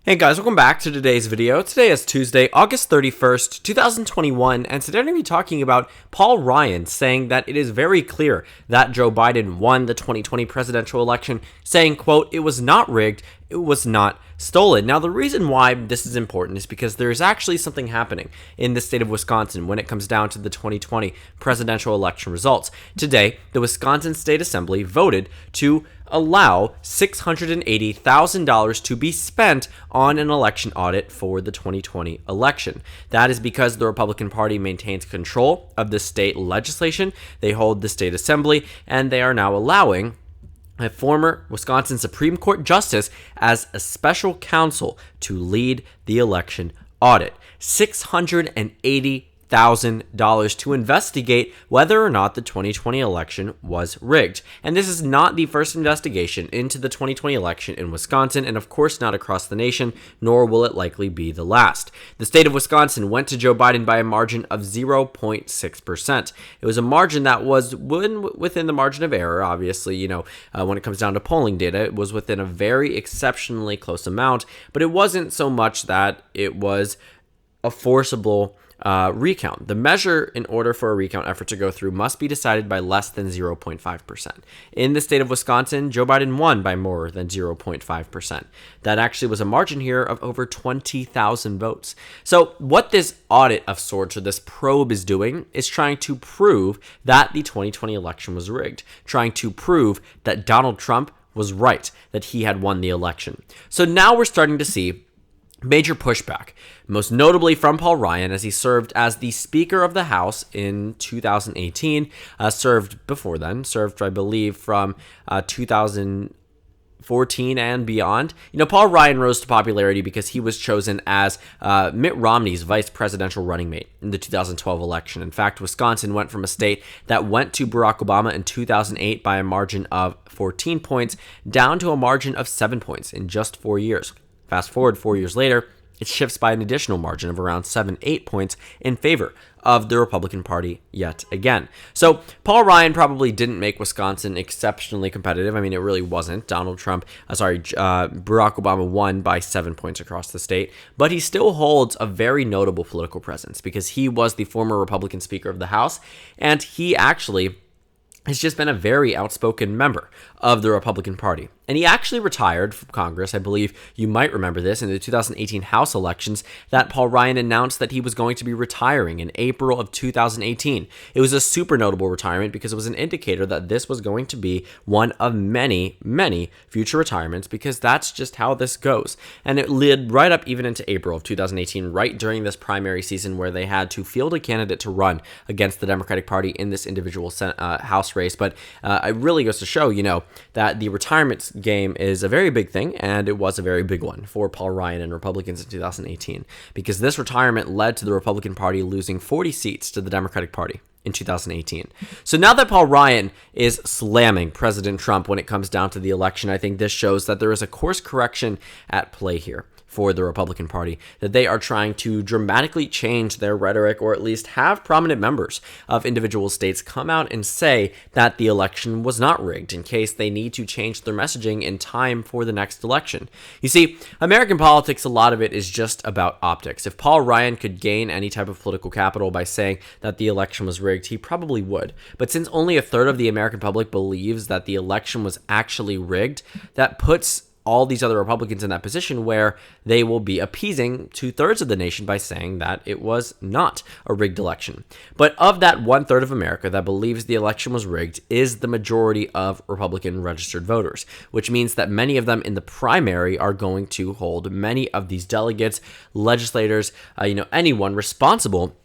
Hey guys, welcome back to today's video. Today is Tuesday, August 31st, 2021, and today I'm going to be talking about Paul Ryan saying that it is very clear that Joe Biden won the 2020 presidential election, saying, quote, "It was not rigged, it was not stolen." Now, the reason why this is important is because there is actually something happening in the state of Wisconsin when it comes down to the 2020 presidential election results. Today, the Wisconsin State Assembly voted to allow $680,000 to be spent on an election audit for the 2020 election. That is because the Republican Party maintains control of the state legislation, they hold the state assembly, and they are now allowing a former Wisconsin Supreme Court justice as a special counsel to lead the election audit. $680,000 to investigate whether or not the 2020 election was rigged. And this is not the first investigation into the 2020 election in Wisconsin, and of course not across the nation, nor will it likely be the last. The state of Wisconsin went to Joe Biden by a margin of 0.6%. It was a margin that was within the margin of error, obviously, when it comes down to polling data. It was within a very exceptionally close amount, but it wasn't so much that it was a forcible recount. The measure in order for a recount effort to go through must be decided by less than 0.5%. In the state of Wisconsin, Joe Biden won by more than 0.5%. That actually was a margin here of over 20,000 votes. So what this audit of sorts, or this probe, is doing is trying to prove that the 2020 election was rigged, trying to prove that Donald Trump was right, that he had won the election. So now we're starting to see major pushback, most notably from Paul Ryan, as he served as the Speaker of the House in 2018, served, I believe, from 2014 and beyond. Paul Ryan rose to popularity because he was chosen as Mitt Romney's vice presidential running mate in the 2012 election. In fact, Wisconsin went from a state that went to Barack Obama in 2008 by a margin of 14 points down to a margin of 7 points in just 4 years. Fast forward 4 years later, it shifts by an additional margin of around 7-8 points in favor of the Republican Party yet again. So Paul Ryan probably didn't make Wisconsin exceptionally competitive. I mean, it really wasn't. Barack Obama won by 7 points across the state, but he still holds a very notable political presence because he was the former Republican Speaker of the House, and he actually has just been a very outspoken member of the Republican Party. And he actually retired from Congress. I believe you might remember this in the 2018 House elections, that Paul Ryan announced that he was going to be retiring in April of 2018. It was a super notable retirement because it was an indicator that this was going to be one of many, many future retirements, because that's just how this goes. And it led right up even into April of 2018, right during this primary season where they had to field a candidate to run against the Democratic Party in this individual House race. But it really goes to show, that the retirement game is a very big thing, and it was a very big one for Paul Ryan and Republicans in 2018, because this retirement led to the Republican Party losing 40 seats to the Democratic Party in 2018. So now that Paul Ryan is slamming President Trump when it comes down to the election, I think this shows that there is a course correction at play here for the Republican Party, that they are trying to dramatically change their rhetoric, or at least have prominent members of individual states come out and say that the election was not rigged, in case they need to change their messaging in time for the next election. You see, American politics, a lot of it is just about optics. If Paul Ryan could gain any type of political capital by saying that the election was rigged, he probably would. But since only a third of the American public believes that the election was actually rigged, that puts all these other Republicans in that position where they will be appeasing 2/3 of the nation by saying that it was not a rigged election. But of that 1/3 of America that believes the election was rigged is the majority of Republican registered voters, which means that many of them in the primary are going to hold many of these delegates, legislators, anyone responsible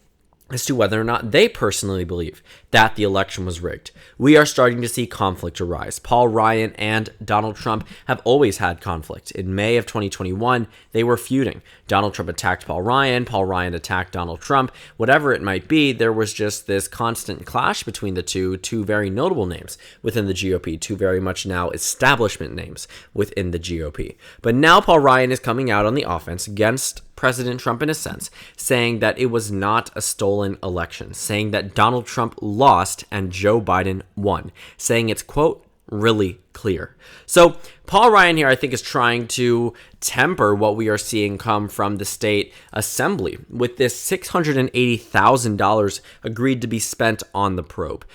as to whether or not they personally believe that the election was rigged. We are starting to see conflict arise. Paul Ryan and Donald Trump have always had conflict. In May of 2021, they were feuding. Donald Trump attacked Paul Ryan attacked Donald Trump. Whatever it might be, there was just this constant clash between the two very notable names within the GOP, two very much now establishment names within the GOP. But now Paul Ryan is coming out on the offense against President Trump, in a sense, saying that it was not a stolen election, saying that Donald Trump lost and Joe Biden won, saying it's, quote, really clear. So Paul Ryan here, I think, is trying to temper what we are seeing come from the state assembly with this $680,000 agreed to be spent on the probe.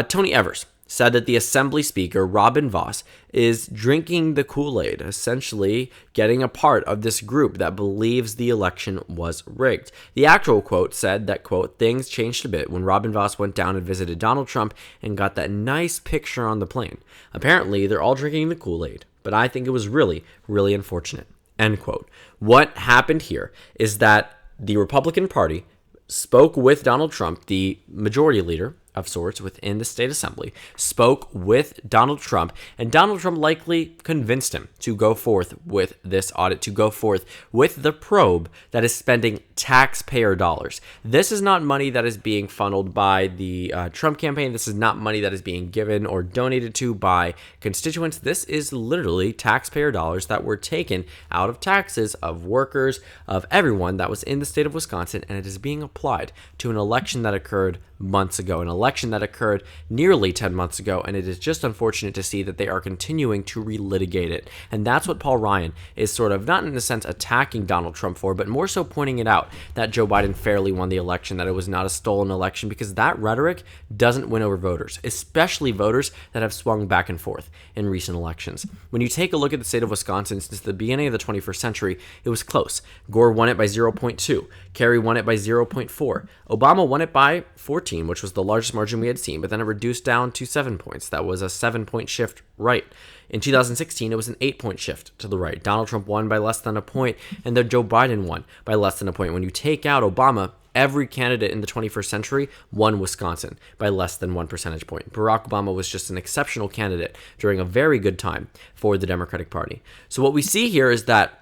Tony Evers said that the Assembly Speaker, Robin Vos, is drinking the Kool-Aid, essentially getting a part of this group that believes the election was rigged. The actual quote said that, quote, things changed a bit when Robin Vos went down and visited Donald Trump and got that nice picture on the plane. Apparently, they're all drinking the Kool-Aid, but I think it was really, really unfortunate, end quote. What happened here is that the Republican Party spoke with Donald Trump, the majority leader of sorts within the state assembly, spoke with Donald Trump, and Donald Trump likely convinced him to go forth with this audit, to go forth with the probe that is spending taxpayer dollars. This is not money that is being funneled by the Trump campaign. This is not money that is being given or donated to by constituents. This is literally taxpayer dollars that were taken out of taxes of workers, of everyone that was in the state of Wisconsin, and it is being applied to an election that occurred months ago, an election that occurred nearly 10 months ago, and it is just unfortunate to see that they are continuing to relitigate it. And that's what Paul Ryan is sort of, not in a sense attacking Donald Trump for, but more so pointing it out that Joe Biden fairly won the election, that it was not a stolen election, because that rhetoric doesn't win over voters, especially voters that have swung back and forth in recent elections. When you take a look at the state of Wisconsin since the beginning of the 21st century, it was close. Gore won it by 0.2. Kerry won it by 0.4. Obama won it by 14, which was the largest margin we had seen, but then it reduced down to 7 points. That was a 7-point shift right. In 2016, it was an 8-point shift to the right. Donald Trump won by less than a point, and then Joe Biden won by less than a point. When you take out Obama, every candidate in the 21st century won Wisconsin by less than 1 percentage point. Barack Obama was just an exceptional candidate during a very good time for the Democratic Party. So what we see here is that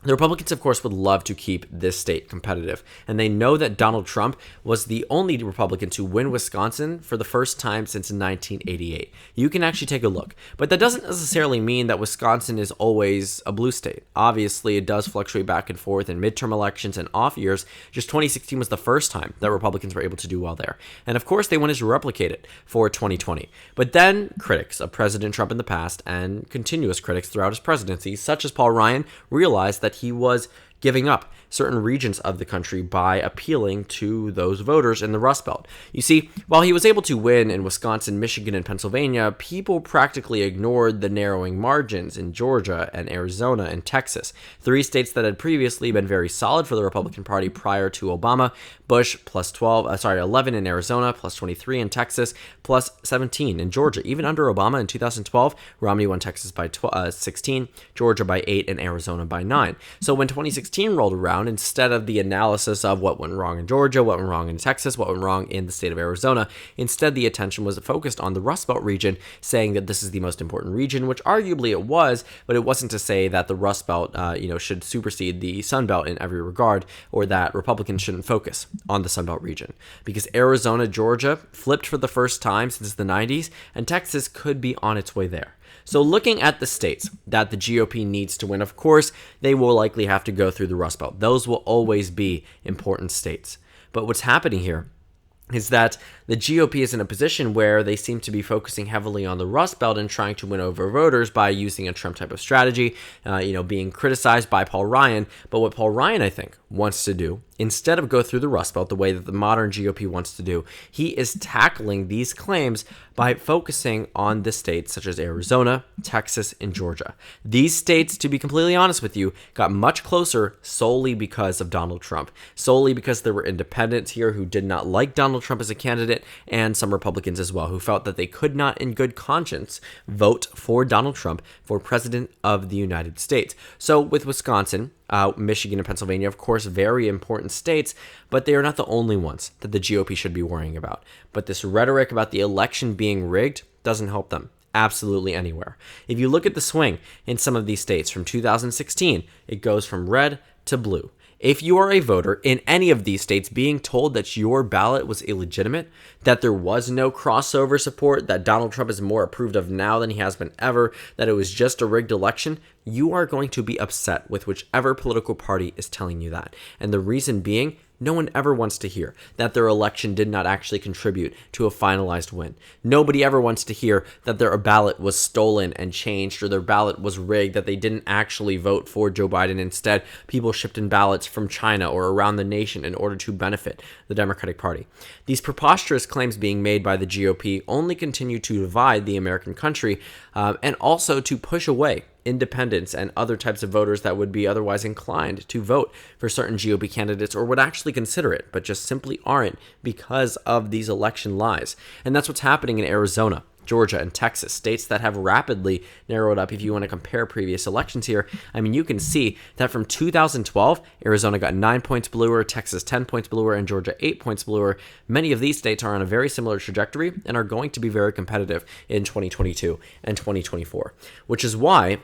the Republicans, of course, would love to keep this state competitive, and they know that Donald Trump was the only Republican to win Wisconsin for the first time since 1988. You can actually take a look, but that doesn't necessarily mean that Wisconsin is always a blue state. Obviously, it does fluctuate back and forth in midterm elections and off years. Just 2016 was the first time that Republicans were able to do well there, and of course, they wanted to replicate it for 2020. But then critics of President Trump in the past and continuous critics throughout his presidency, such as Paul Ryan, realized that he was giving up certain regions of the country by appealing to those voters in the Rust Belt. You see, while he was able to win in Wisconsin, Michigan, and Pennsylvania, people practically ignored the narrowing margins in Georgia and Arizona and Texas, 3 states that had previously been very solid for the Republican Party prior to Obama. Bush plus 11 in Arizona, plus 23 in Texas, plus 17 in Georgia. Even under Obama in 2012, Romney won Texas by 16, Georgia by 8, and Arizona by 9. So when 2016 rolled around, instead of the analysis of what went wrong in Georgia, what went wrong in Texas, what went wrong in the state of Arizona, instead the attention was focused on the Rust Belt region, saying that this is the most important region, which arguably it was, but it wasn't to say that the Rust Belt should supersede the Sun Belt in every regard, or that Republicans shouldn't focus on the Sun Belt region, because Arizona, Georgia flipped for the first time since the 90s, and Texas could be on its way there. So looking at the states that the GOP needs to win, of course, they will likely have to go through the Rust Belt. Those will always be important states. But what's happening here is that the GOP is in a position where they seem to be focusing heavily on the Rust Belt and trying to win over voters by using a Trump type of strategy, being criticized by Paul Ryan. But what Paul Ryan, I think, wants to do, instead of go through the Rust Belt the way that the modern GOP wants to do, he is tackling these claims by focusing on the states such as Arizona, Texas, and Georgia. These states, to be completely honest with you, got much closer solely because of Donald Trump, solely because there were independents here who did not like Donald Trump as a candidate, and some Republicans as well, who felt that they could not in good conscience vote for Donald Trump for president of the United States. So with Wisconsin, Michigan, and Pennsylvania, of course, very important states, but they are not the only ones that the GOP should be worrying about. But this rhetoric about the election being rigged doesn't help them absolutely anywhere. If you look at the swing in some of these states from 2016, it goes from red to blue. If you are a voter in any of these states being told that your ballot was illegitimate, that there was no crossover support, that Donald Trump is more approved of now than he has been ever, that it was just a rigged election, you are going to be upset with whichever political party is telling you that. And the reason being, No one ever wants to hear that their election did not actually contribute to a finalized win. Nobody ever wants to hear that their ballot was stolen and changed, or their ballot was rigged, that they didn't actually vote for Joe Biden. Instead, people shipped in ballots from China or around the nation in order to benefit the Democratic Party. These preposterous claims being made by the GOP only continue to divide the American country and also to push away independents and other types of voters that would be otherwise inclined to vote for certain GOP candidates or would actually consider it, but just simply aren't because of these election lies. And that's what's happening in Arizona, Georgia, and Texas, states that have rapidly narrowed up. If you want to compare previous elections here, I mean, you can see that from 2012, Arizona got 9 points bluer, Texas 10 points bluer, and Georgia 8 points bluer. Many of these states are on a very similar trajectory and are going to be very competitive in 2022 and 2024, which is why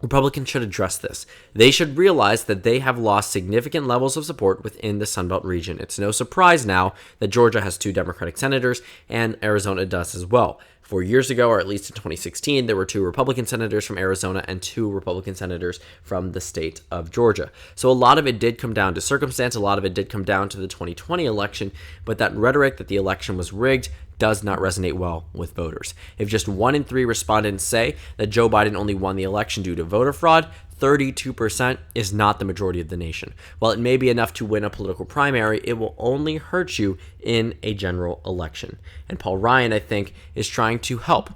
Republicans should address this. They should realize that they have lost significant levels of support within the Sunbelt region. It's no surprise now that Georgia has 2 Democratic senators and Arizona does as well. 4 years ago, or at least in 2016, there were 2 Republican senators from Arizona and 2 Republican senators from the state of Georgia. So a lot of it did come down to circumstance. A lot of it did come down to the 2020 election, but that rhetoric that the election was rigged does not resonate well with voters. If just 1 in 3 respondents say that Joe Biden only won the election due to voter fraud, 32% is not the majority of the nation. While it may be enough to win a political primary, it will only hurt you in a general election. And Paul Ryan, I think, is trying to help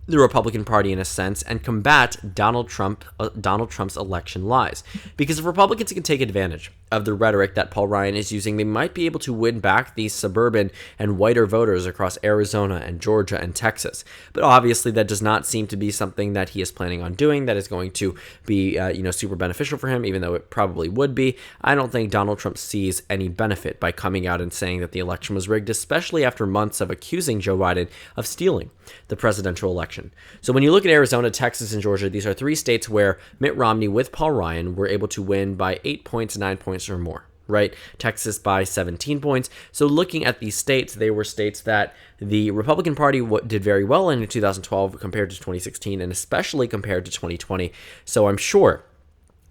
the Republican Party in a sense and combat Donald Trump's election lies. Because if Republicans can take advantage of the rhetoric that Paul Ryan is using, they might be able to win back these suburban and whiter voters across Arizona and Georgia and Texas. But obviously that does not seem to be something that he is planning on doing that is going to be super beneficial for him, even though it probably would be. I don't think Donald Trump sees any benefit by coming out and saying that the election was rigged, especially after months of accusing Joe Biden of stealing the presidential election. So when you look at Arizona, Texas, and Georgia, these are 3 states where Mitt Romney with Paul Ryan were able to win by 8 points, 9 points or more, right? Texas by 17 points. So looking at these states, they were states that the Republican Party did very well in 2012 compared to 2016 and especially compared to 2020. So I'm sure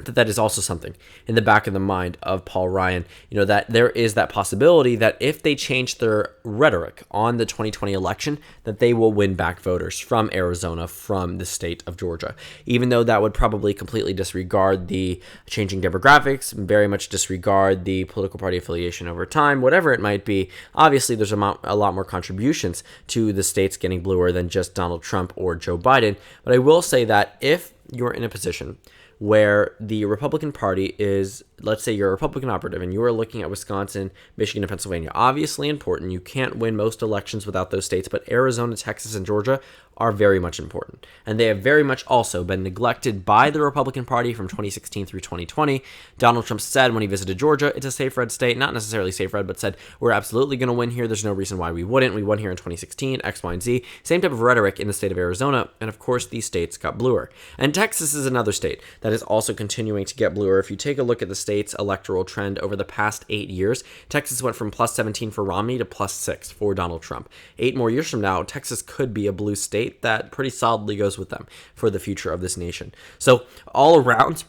that is also something in the back of the mind of Paul Ryan, that there is that possibility that if they change their rhetoric on the 2020 election, that they will win back voters from Arizona, from the state of Georgia, even though that would probably completely disregard the changing demographics, very much disregard the political party affiliation over time, whatever it might be. Obviously, there's a lot more contributions to the states getting bluer than just Donald Trump or Joe Biden. But I will say that if you're in a position where the Republican Party is, let's say you're a Republican operative and you are looking at Wisconsin, Michigan, and Pennsylvania, obviously important. You can't win most elections without those states, but Arizona, Texas, and Georgia are very much important. And they have very much also been neglected by the Republican Party from 2016 through 2020. Donald Trump said when he visited Georgia, it's a safe red state, not necessarily safe red, but said, we're absolutely going to win here. There's no reason why we wouldn't. We won here in 2016, X, Y, and Z. Same type of rhetoric in the state of Arizona. And of course, these states got bluer. And Texas is another state that is also continuing to get bluer. If you take a look at the state's electoral trend over the past 8 years, Texas went from plus 17 for Romney to plus 6 for Donald Trump. 8 more years from now, Texas could be a blue state that pretty solidly goes with them for the future of this nation. So all around,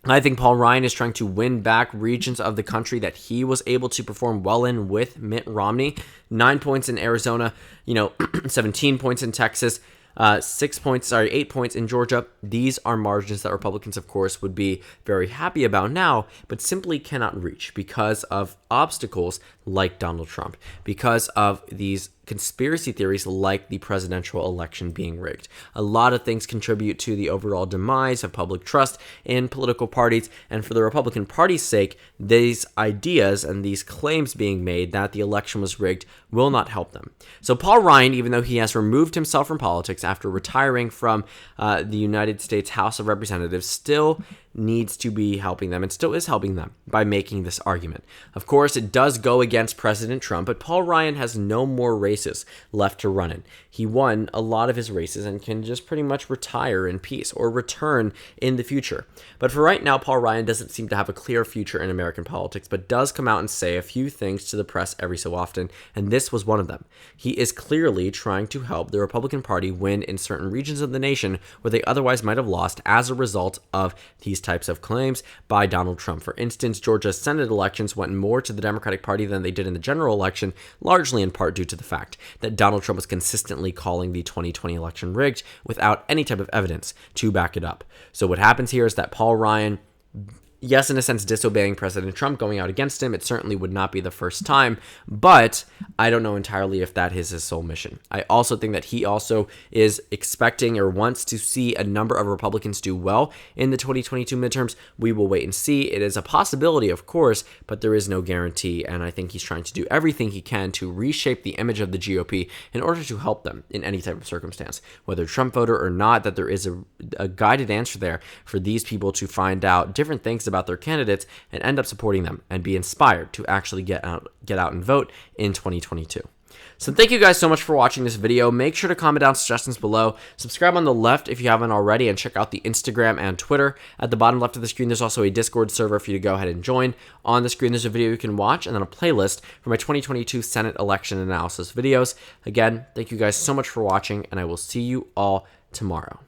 I think Paul Ryan is trying to win back regions of the country that he was able to perform well in with Mitt Romney. 9 points in Arizona, 17 points in Texas, 8 points in Georgia. These are margins that Republicans, of course, would be very happy about now, but simply cannot reach because of obstacles like Donald Trump, because of these conspiracy theories like the presidential election being rigged. A lot of things contribute to the overall demise of public trust in political parties, and for the Republican Party's sake, these ideas and these claims being made that the election was rigged will not help them. So Paul Ryan, even though he has removed himself from politics after retiring from the United States House of Representatives, still needs to be helping them and still is helping them by making this argument. Of course, it does go against President Trump, but Paul Ryan has no more races left to run in. He won a lot of his races and can just pretty much retire in peace or return in the future. But for right now, Paul Ryan doesn't seem to have a clear future in American politics, but does come out and say a few things to the press every so often, and this was one of them. He is clearly trying to help the Republican Party win in certain regions of the nation where they otherwise might have lost as a result of these types of claims by Donald Trump. For instance, Georgia's Senate elections went more to the Democratic Party than they did in the general election, largely in part due to the fact that Donald Trump was consistently calling the 2020 election rigged without any type of evidence to back it up. So what happens here is that Paul Ryan, yes, in a sense, disobeying President Trump, going out against him. It certainly would not be the first time, but I don't know entirely if that is his sole mission. I also think that he also is expecting or wants to see a number of Republicans do well in the 2022 midterms. We will wait and see. It is a possibility, of course, but there is no guarantee, and I think he's trying to do everything he can to reshape the image of the GOP in order to help them in any type of circumstance, whether Trump voter or not, that there is a guided answer there for these people to find out different things about their candidates and end up supporting them and be inspired to actually get out and vote in 2022. So thank you guys so much for watching this video. Make sure to comment down suggestions below. Subscribe on the left if you haven't already, and check out the Instagram and Twitter. At the bottom left of the screen, there's also a Discord server for you to go ahead and join. On the screen, there's a video you can watch, and then a playlist for my 2022 Senate election analysis videos. Again, thank you guys so much for watching, and I will see you all tomorrow.